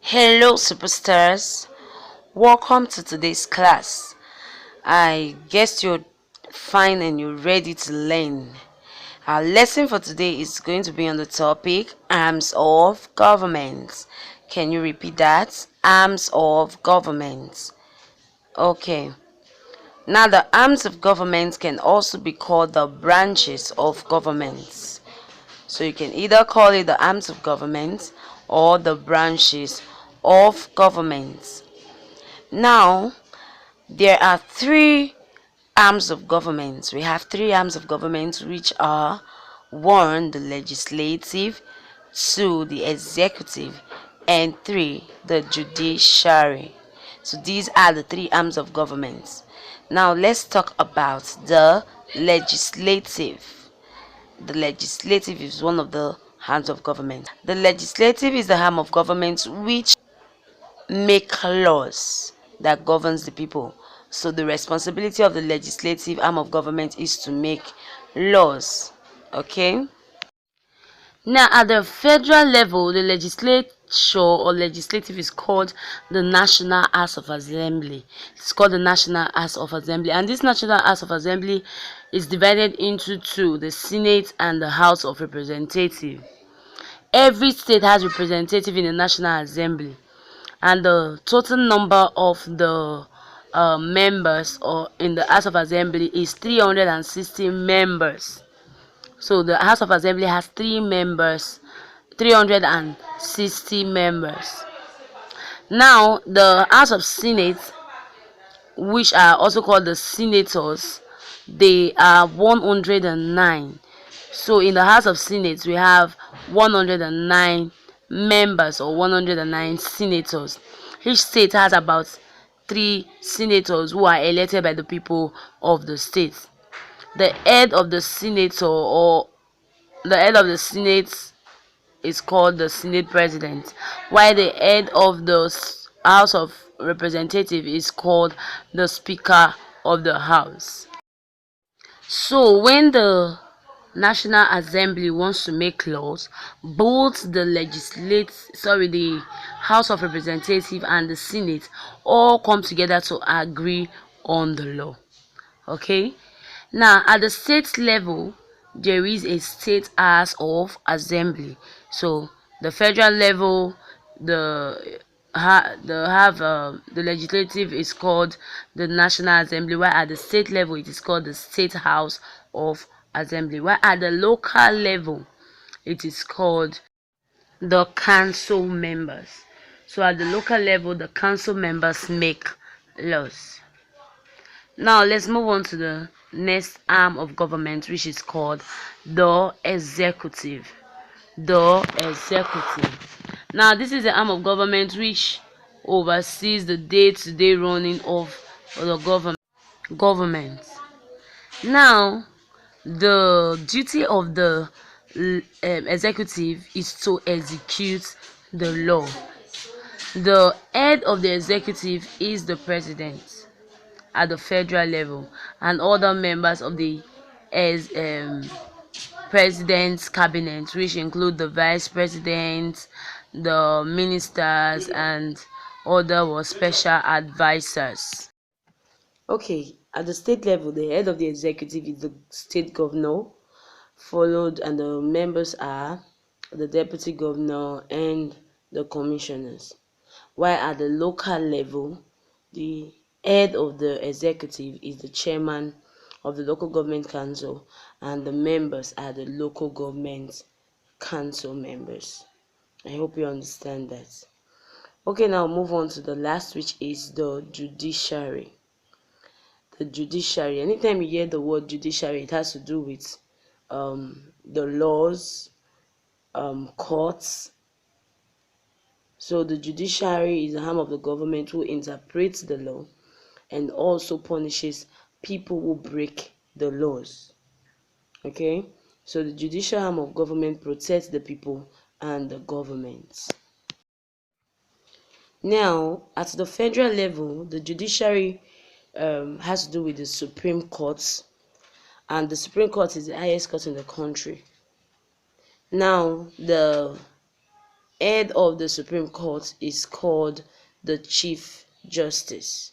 Hello, superstars. Welcome to today's class. I guess you're fine and you're ready to learn. Our lesson for today is going to be on the topic arms of government. Can you repeat that? Arms of government. Okay. Now, the arms of government can also be called the branches of government. So you can either call it the arms of government or the branches of government. Now, there are three arms of government. We have three arms of government, which are one, the legislative, two, the executive, and three, the judiciary. So these are the three arms of government. Now let's talk about the legislative. The legislative is one of the arms of government. The legislative is the arm of government which make laws that governs the people. So the responsibility of the legislative arm of government is to make laws. Okay? Now, at the federal level, the legislature or legislative is called the National House of Assembly. It's called the National House of Assembly, and this National House of Assembly is divided into two: the Senate and the House of Representatives. Every state has representative in the National Assembly, and the total number of the members or in the House of Assembly is 360 members. So the House of Assembly has 360 members. Now the House of Senate, which are also called the senators, they are 109. So in the House of Senate we have 109 members or 109 senators. Each state has about 3 senators who are elected by the people of the state. The head of the senator or the head of the senate is called the senate president, while the head of the House of Representatives is called the speaker of the house. So when the National Assembly wants to make laws, both the House of Representatives and the Senate all come together to agree on the law. Okay? Now, at the state level, there is a state House of Assembly. So, the federal level, the legislative is called the National Assembly, while at the state level it is called the State House of Assembly, while at the local level it is called the council members. So at the local level the council members make laws. Now let's move on to the next arm of government, which is called the executive. The executive. Now this is the arm of government which oversees the day-to-day running of the government. Now the duty of the executive is to execute the law. The head of the executive is the president at the federal level, and other members of the president's cabinet, which include the vice president, the ministers, and other special advisors. Okay, at the state level, the head of the executive is the state governor, followed, and the members are the deputy governor and the commissioners. While at the local level, the head of the executive is the chairman of the local government council, and the members are the local government council members. I hope you understand that. Okay, now move on to the last, which is the judiciary. The judiciary. Anytime you hear the word judiciary, it has to do with the laws, courts. So the judiciary is the arm of the government who interprets the law and also punishes people who break the laws. Okay, so the judicial arm of government protects the people and the government. Now, at the federal level, the judiciary has to do with the Supreme Court, and the Supreme Court is the highest court in the country. Now, the head of the Supreme Court is called the Chief Justice.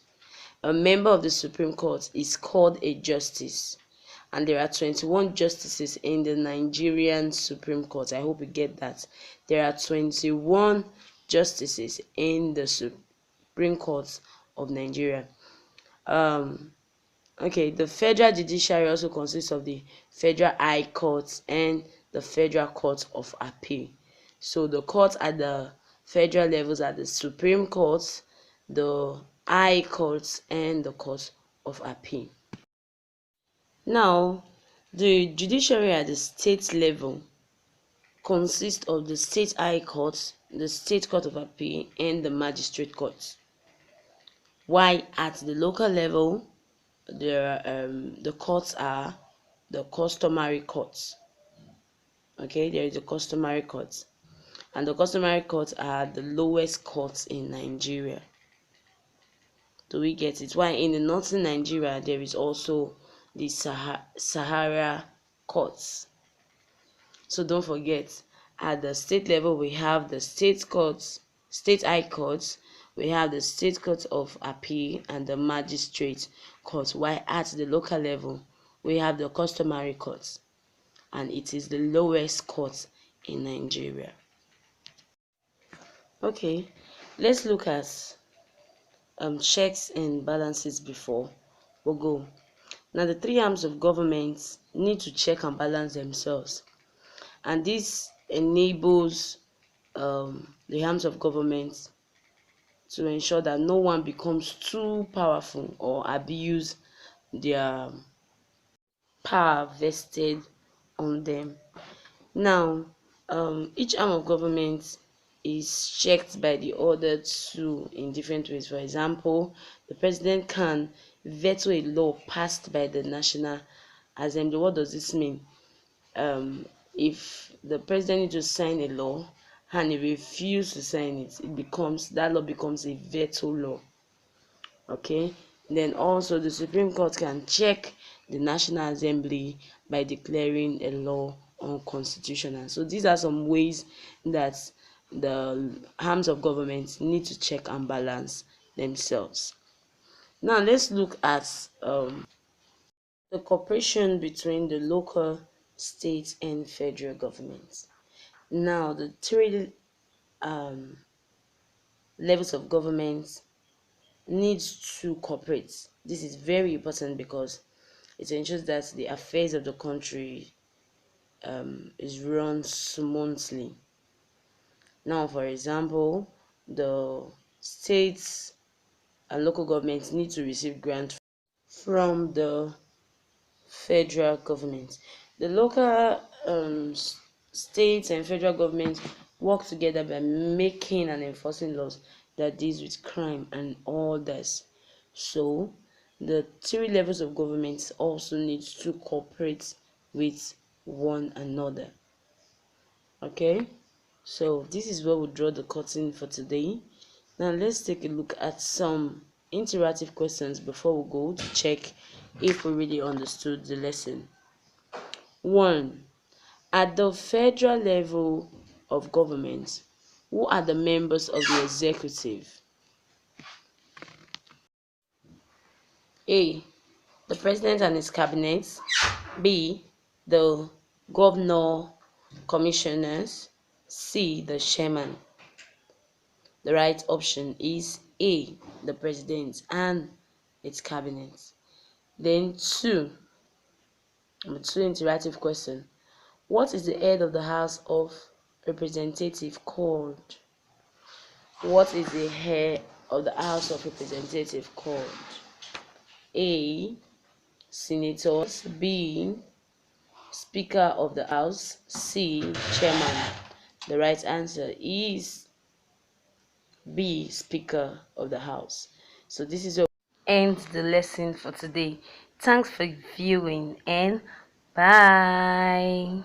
A member of the Supreme Court is called a justice. And there are 21 justices in the Nigerian Supreme Court. I hope you get that. There are 21 justices in the Supreme Court of Nigeria. Okay, the Federal Judiciary also consists of the Federal High Court and the Federal Court of Appeal. So the courts at the federal levels are the Supreme Court, the High Court, and the Court of Appeal. Now, the judiciary at the state level consists of the State High Court, the State Court of Appeal, and the Magistrate Court. While at the local level, the courts are the customary courts. Okay, there is a customary court, and the customary courts are the lowest courts in Nigeria. Do we get it? While in the northern Nigeria, there is also the Sahara courts. So don't forget, at the state level, we have the state courts, state high courts, we have the state court of appeal and the magistrate court. While at the local level, we have the customary courts, and it is the lowest court in Nigeria. Okay, let's look at checks and balances before we go. Now, the three arms of government need to check and balance themselves, and this enables the arms of government to ensure that no one becomes too powerful or abuse their power vested on them. Now, each arm of government is checked by the other two in different ways. For example, the president can veto a law passed by the National Assembly. What does this mean? If the president needs to sign a law and he refuses to sign it, that law becomes a veto law. Okay. Then also the Supreme Court can check the National Assembly by declaring a law unconstitutional. So these are some ways that the arms of government need to check and balance themselves. Now let's look at the cooperation between the local, state, and federal governments. Now, the three levels of government needs to cooperate. This is very important because it ensures that the affairs of the country is run smoothly. Now, for example, the states and local governments need to receive grants from the federal government. The local states and federal governments work together by making and enforcing laws that deals with crime and all this. So the three levels of government also need to cooperate with one another. Okay, so this is where we draw the curtain for today. Now let's take a look at some interactive questions before we go to check if we really understood the lesson. 1. At the federal level of government, who are the members of the executive? A. The president and his cabinet. B. The governor, commissioners. C. The chairman. The right option is A. The president and its cabinet. Then number 2 interactive question. What is the head of the House of Representatives called? What is the head of the House of Representatives called? A. Senators. B. Speaker of the House. C. Chairman. The right answer is B. Speaker of the House. So this is where we end the lesson for today. Thanks for viewing and bye.